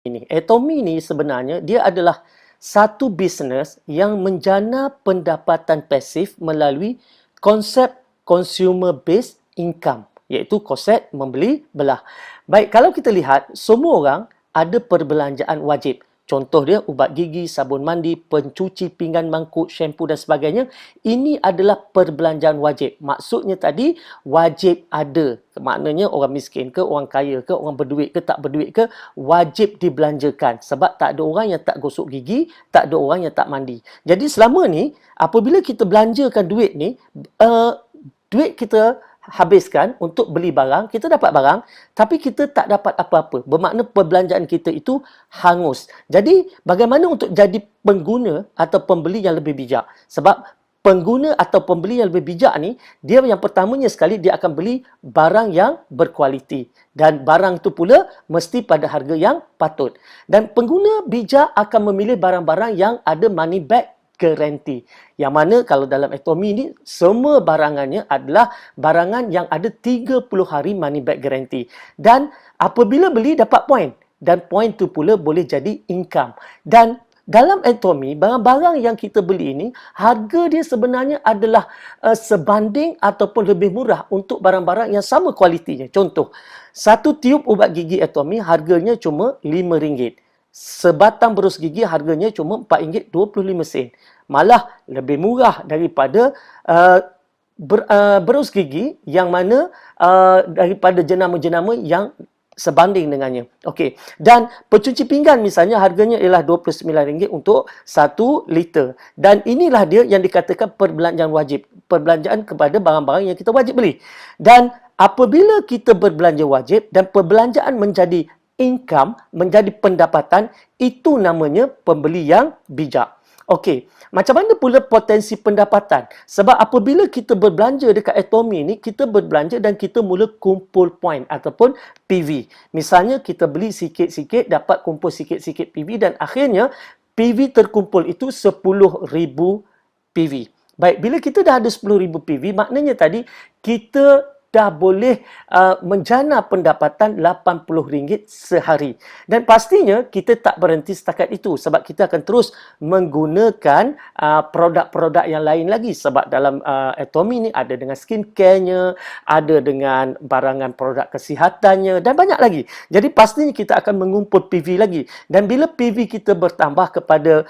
ini. Atomy ni sebenarnya dia adalah satu bisnes yang menjana pendapatan pasif melalui konsep consumer based income, iaitu konsep membeli belah. Baik, kalau kita lihat semua orang ada perbelanjaan wajib. Contoh dia ubat gigi, sabun mandi, pencuci pinggan, mangkuk, shampoo dan sebagainya. Ini adalah perbelanjaan wajib. Maksudnya tadi wajib ada. Maknanya orang miskin ke, orang kaya ke, orang berduit ke, tak berduit ke, wajib dibelanjakan. Sebab tak ada orang yang tak gosok gigi, tak ada orang yang tak mandi. Jadi selama ni, apabila kita belanjakan duit ni, duit kita habiskan untuk beli barang, kita dapat barang, tapi kita tak dapat apa-apa. Bermakna perbelanjaan kita itu hangus. Jadi, bagaimana untuk jadi pengguna atau pembeli yang lebih bijak? Sebab pengguna atau pembeli yang lebih bijak ni, dia yang pertamanya sekali, dia akan beli barang yang berkualiti. Dan barang tu pula mesti pada harga yang patut. Dan pengguna bijak akan memilih barang-barang yang ada money back garanti. Yang mana kalau dalam Atomy ni, semua barangannya adalah barangan yang ada 30 hari money back garanti. Dan apabila beli dapat poin. Dan poin tu pula boleh jadi income. Dan dalam Atomy, barang-barang yang kita beli ini, harga dia sebenarnya adalah sebanding ataupun lebih murah untuk barang-barang yang sama kualitinya. Contoh, satu tiub ubat gigi Atomy harganya cuma RM5. Sebatang berus gigi harganya cuma RM4.25. Malah lebih murah daripada berus gigi yang mana daripada jenama-jenama yang sebanding dengannya. Okey. Dan pencuci pinggan misalnya harganya ialah RM29 untuk 1 liter. Dan inilah dia yang dikatakan perbelanjaan wajib. Perbelanjaan kepada barang-barang yang kita wajib beli. Dan apabila kita berbelanja wajib dan perbelanjaan menjadi income, menjadi pendapatan, itu namanya pembeli yang bijak. Okey, macam mana pula potensi pendapatan? Sebab apabila kita berbelanja dekat Atomy ni, kita berbelanja dan kita mula kumpul poin ataupun PV. Misalnya kita beli sikit-sikit, dapat kumpul sikit-sikit PV dan akhirnya PV terkumpul itu 10,000 PV. Baik, bila kita dah ada 10,000 PV, maknanya tadi kita dah boleh menjana pendapatan RM80 sehari. Dan pastinya kita tak berhenti setakat itu sebab kita akan terus menggunakan produk-produk yang lain lagi. Sebab dalam Atomy ni ada dengan skincare-nya, ada dengan barangan produk kesihatannya dan banyak lagi. Jadi pastinya kita akan mengumpul PV lagi. Dan bila PV kita bertambah kepada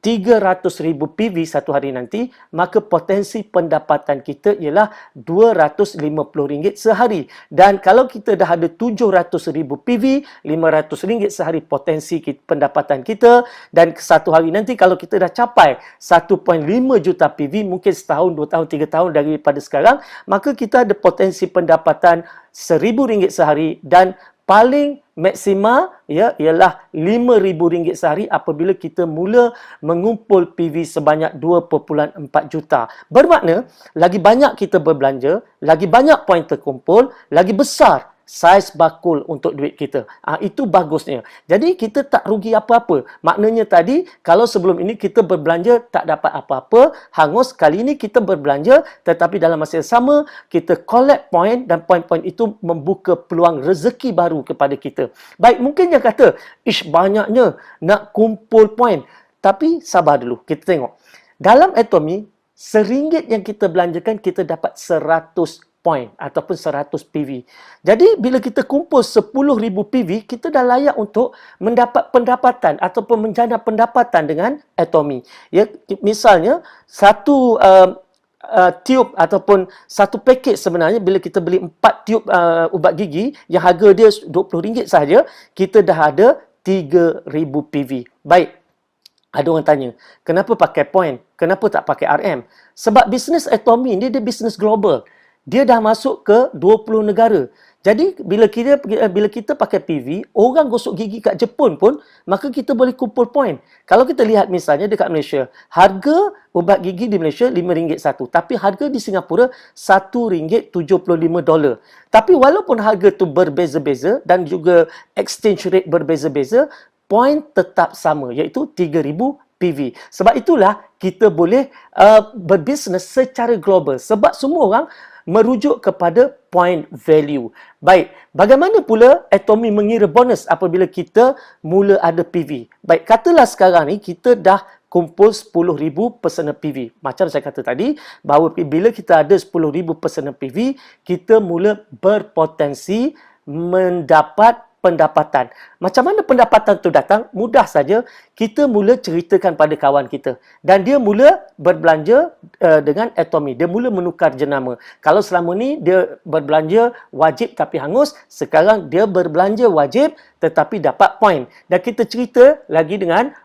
300,000 PV satu hari nanti, maka potensi pendapatan kita ialah RM250 sehari. Dan kalau kita dah ada 700,000 PV, RM500 sehari potensi pendapatan kita. Dan satu hari nanti kalau kita dah capai 1.5 juta PV, mungkin setahun, 2 tahun, 3 tahun daripada sekarang, maka kita ada potensi pendapatan RM1,000 sehari dan paling maksima ialah RM5,000 sehari apabila kita mula mengumpul PV sebanyak 2.4 juta. Bermakna, lagi banyak kita berbelanja, lagi banyak poin terkumpul, lagi besar saiz bakul untuk duit kita. Itu bagusnya. Jadi, kita tak rugi apa-apa. Maknanya tadi, kalau sebelum ini kita berbelanja tak dapat apa-apa, hangus. Kali ini kita berbelanja, tetapi dalam masa yang sama, kita collect poin dan poin-poin itu membuka peluang rezeki baru kepada kita. Baik, mungkin yang kata, banyaknya nak kumpul poin. Tapi, sabar dulu. Kita tengok. Dalam Atomy, RM1 yang kita belanjakan, kita dapat 100 poin ataupun 100 PV. Jadi, bila kita kumpul 10,000 PV, kita dah layak untuk mendapat pendapatan ataupun menjana pendapatan dengan Atomy. Ya, misalnya, satu tiub ataupun satu paket sebenarnya, bila kita beli 4 tiub ubat gigi yang harga dia RM20 sahaja, kita dah ada 3,000 PV. Baik. Ada orang tanya, kenapa pakai poin? Kenapa tak pakai RM? Sebab bisnes Atomy ni dia bisnes global. Dia dah masuk ke 20 negara. Jadi, bila kita pakai PV, orang gosok gigi kat Jepun pun, maka kita boleh kumpul poin. Kalau kita lihat misalnya dekat Malaysia, harga ubat gigi di Malaysia RM5 satu. Tapi harga di Singapura $1.75. Tapi walaupun harga tu berbeza-beza dan juga exchange rate berbeza-beza, poin tetap sama, iaitu 3,000 PV. Sebab itulah kita boleh berbisnes secara global. Sebab semua orang merujuk kepada point value. Baik, bagaimana pula Atomy mengira bonus apabila kita mula ada PV? Baik, katalah sekarang ni kita dah kumpul 10,000 personal PV. Macam saya kata tadi, bahawa bila kita ada 10,000 personal PV, kita mula berpotensi mendapat pendapatan. Macam mana pendapatan tu datang? Mudah saja, kita mula ceritakan pada kawan kita. Dan dia mula berbelanja dengan Atomy. Dia mula menukar jenama. Kalau selama ni dia berbelanja wajib tapi hangus, sekarang dia berbelanja wajib tetapi dapat poin. Dan kita cerita lagi dengan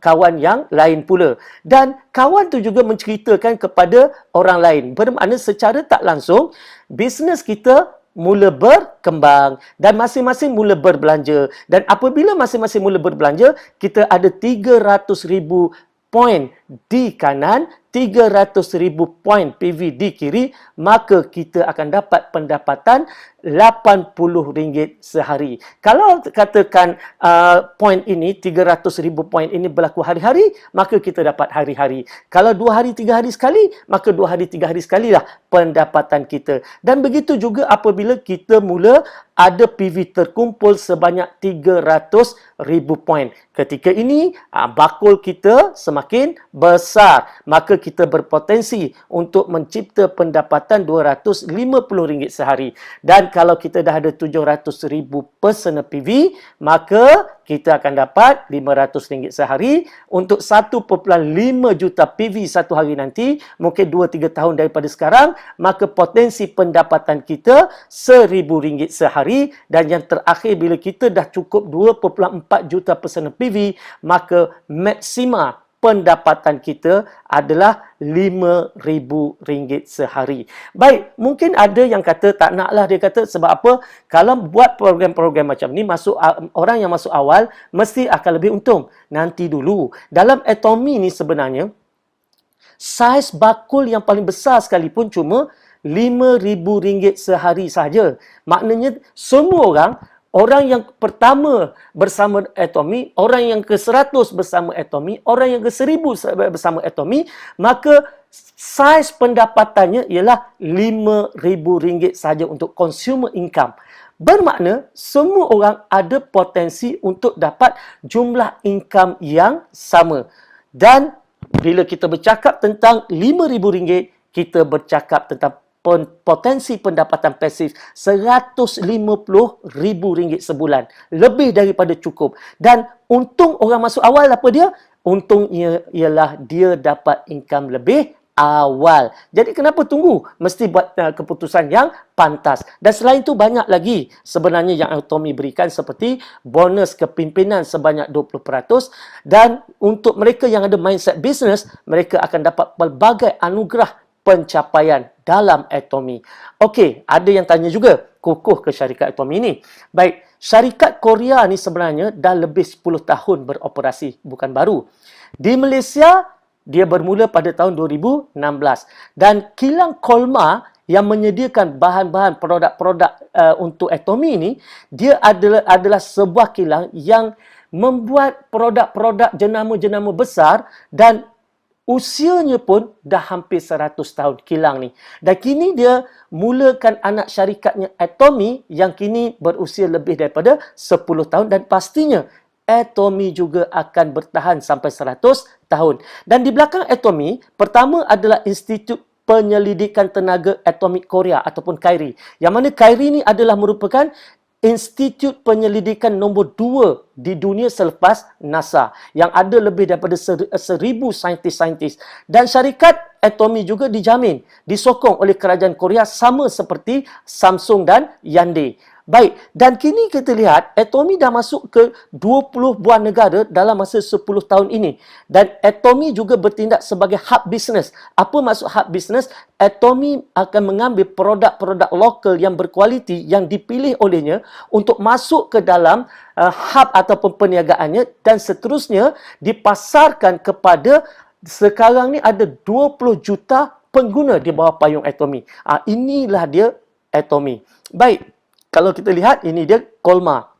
kawan yang lain pula. Dan kawan tu juga menceritakan kepada orang lain. Bermakna secara tak langsung, bisnes kita mula berkembang dan masing-masing mula berbelanja. Dan apabila masing-masing mula berbelanja, kita ada 300,000 poin di kanan, 300,000 poin PV di kiri, maka kita akan dapat pendapatan RM80 sehari. Kalau katakan poin ini, 300,000 poin ini berlaku hari-hari, maka kita dapat hari-hari. Kalau 2 hari, 3 hari sekali, maka 2 hari, 3 hari sekalilah pendapatan kita. Dan begitu juga apabila kita mula ada PV terkumpul sebanyak 300,000 poin. Ketika ini, bakul kita semakin besar. Maka kita berpotensi untuk mencipta pendapatan RM250 sehari. Dan kalau kita dah ada 700,000 personal PV, maka kita akan dapat RM500 sehari. Untuk 1.5 juta PV satu hari nanti, mungkin 2-3 tahun daripada sekarang, maka potensi pendapatan kita RM1,000 sehari. Dan yang terakhir, bila kita dah cukup 2.4 juta personal PV, maka maksima pendapatan kita adalah RM5,000 sehari. Baik, mungkin ada yang kata tak naklah, dia kata sebab apa? Kalau buat program-program macam ni, orang yang masuk awal mesti akan lebih untung. Nanti dulu. Dalam Atomy ni sebenarnya, saiz bakul yang paling besar sekalipun cuma RM5,000 sehari saja. Maknanya semua orang yang pertama bersama Atomy, orang yang ke-100 bersama Atomy, orang yang ke-1,000 bersama Atomy, maka saiz pendapatannya ialah RM5,000 saja untuk consumer income. Bermakna semua orang ada potensi untuk dapat jumlah income yang sama. Dan bila kita bercakap tentang RM5,000, kita bercakap tentang potensi pendapatan pasif RM150,000 sebulan. Lebih daripada cukup. Dan untung orang masuk awal apa dia? Untungnya ialah dia dapat income lebih awal. Jadi kenapa tunggu? Mesti buat keputusan yang pantas. Dan selain itu banyak lagi sebenarnya yang Atomy berikan, seperti bonus kepimpinan sebanyak 20%. Dan untuk mereka yang ada mindset business, mereka akan dapat pelbagai anugerah pencapaian dalam Atomy. Okey, ada yang tanya juga, kukuh ke syarikat Atomy ini? Baik, syarikat Korea ni sebenarnya dah lebih 10 tahun beroperasi, bukan baru. Di Malaysia, dia bermula pada tahun 2016. Dan kilang Kolmar yang menyediakan bahan-bahan produk-produk untuk Atomy ini, dia adalah sebuah kilang yang membuat produk-produk jenama-jenama besar dan usianya pun dah hampir 100 tahun kilang ni. Dan kini dia mulakan anak syarikatnya Atomy yang kini berusia lebih daripada 10 tahun dan pastinya Atomy juga akan bertahan sampai 100 tahun. Dan di belakang Atomy, pertama adalah Institut Penyelidikan Tenaga Atomik Korea ataupun KAIRI. Yang mana KAIRI ni adalah merupakan institut penyelidikan nombor 2 di dunia selepas NASA, yang ada lebih daripada 1,000 saintis-saintis. Dan syarikat Atomy juga dijamin, disokong oleh kerajaan Korea sama seperti Samsung dan Hyundai. Baik, dan kini kita lihat Atomy dah masuk ke 20 buah negara dalam masa 10 tahun ini. Dan Atomy juga bertindak sebagai hub business. Apa maksud hub business? Atomy akan mengambil produk-produk lokal yang berkualiti yang dipilih olehnya untuk masuk ke dalam hub ataupun perniagaannya dan seterusnya dipasarkan kepada, sekarang ni ada 20 juta pengguna di bawah payung Atomy. Inilah dia Atomy. Baik. Kalau kita lihat, ini dia Kolmar.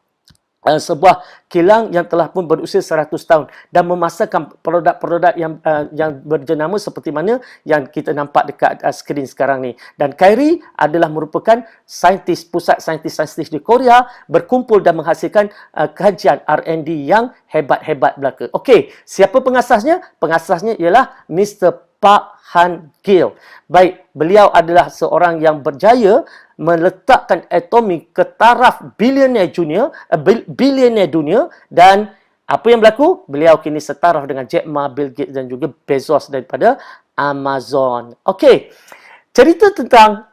sebuah kilang yang telah pun berusia 100 tahun dan memasarkan produk-produk yang berjenama seperti mana yang kita nampak dekat skrin sekarang ni. Dan Kyrie adalah merupakan pusat saintis-saintis di Korea berkumpul dan menghasilkan kajian R&D yang hebat-hebat belaka. Okey, siapa pengasasnya? Pengasasnya ialah Mr. Park Han-gil. Baik, beliau adalah seorang yang berjaya meletakkan atomi ke taraf bilioner dunia dan apa yang berlaku? Beliau kini setaraf dengan Jack Ma, Bill Gates dan juga Bezos daripada Amazon. Okey, cerita tentang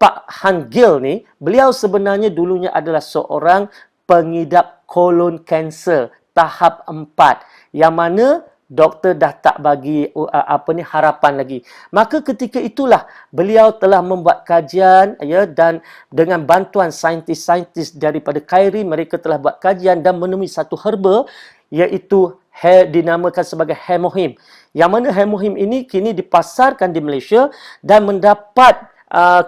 Pak Han-gil ni, beliau sebenarnya dulunya adalah seorang pengidap kolon kanser tahap 4 yang mana doktor dah tak bagi harapan lagi. Maka ketika itulah beliau telah membuat kajian dan dengan bantuan saintis-saintis daripada Kyrie, mereka telah buat kajian dan menemui satu herba iaitu dinamakan sebagai hemohim. Yang mana hemohim ini kini dipasarkan di Malaysia dan mendapat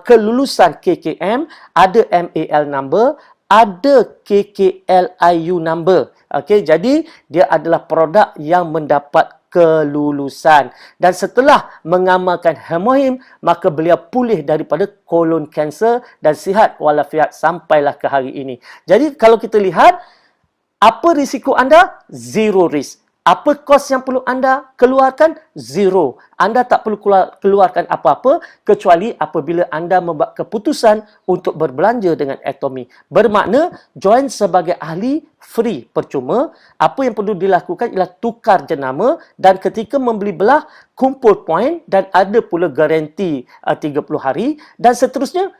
kelulusan KKM, ada MAL number, ada KKLIU number. Okey, jadi dia adalah produk yang mendapat kelulusan. Dan setelah mengamalkan hemohim, maka beliau pulih daripada kolon kanser dan sihat walafiat sampailah ke hari ini. Jadi kalau kita lihat, apa risiko anda? Zero risk. Apa kos yang perlu anda keluarkan? Zero. Anda tak perlu keluarkan apa-apa kecuali apabila anda membuat keputusan untuk berbelanja dengan Atomy. Bermakna join sebagai ahli free, percuma. Apa yang perlu dilakukan ialah tukar jenama dan ketika membeli belah, kumpul poin dan ada pula garanti 30 hari dan seterusnya.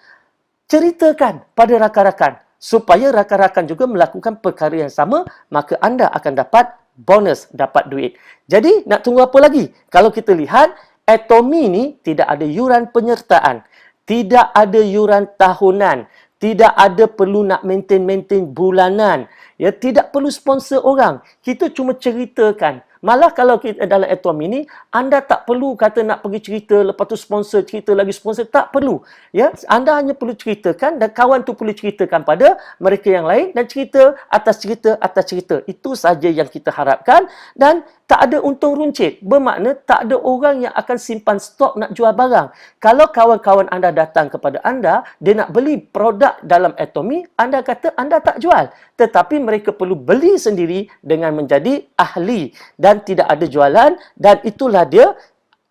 Ceritakan pada rakan-rakan supaya rakan-rakan juga melakukan perkara yang sama, maka anda akan dapat bonus, dapat duit. Jadi, nak tunggu apa lagi? Kalau kita lihat, Atomy ni tidak ada yuran penyertaan, tidak ada yuran tahunan, tidak ada perlu nak maintain bulanan, ya, tidak perlu sponsor orang. Kita cuma ceritakan. Malah kalau kita dalam Atomy ni, anda tak perlu kata nak pergi cerita, lepas tu sponsor, cerita lagi sponsor, tak perlu. Ya, anda hanya perlu ceritakan dan kawan tu perlu ceritakan pada mereka yang lain dan cerita atas cerita. Itu saja yang kita harapkan dan tak ada untung runcit. Bermakna tak ada orang yang akan simpan stok nak jual barang. Kalau kawan-kawan anda datang kepada anda, dia nak beli produk dalam Atomy, anda kata anda tak jual. Tetapi mereka perlu beli sendiri dengan menjadi ahli dan tidak ada jualan dan itulah dia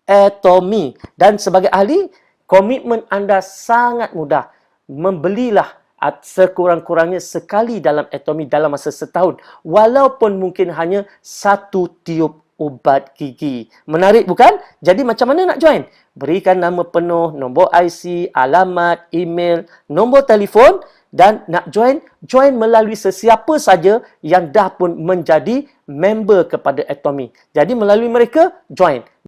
Atomy. Dan sebagai ahli, komitmen anda sangat mudah. Membelilah sekurang-kurangnya sekali dalam Atomy dalam masa setahun. Walaupun mungkin hanya 1 tiub ubat gigi. Menarik bukan? Jadi macam mana nak join? Berikan nama penuh, nombor IC, alamat, email, nombor telefon dan nak join melalui sesiapa saja yang dah pun menjadi member kepada Atomy. Jadi melalui mereka, join.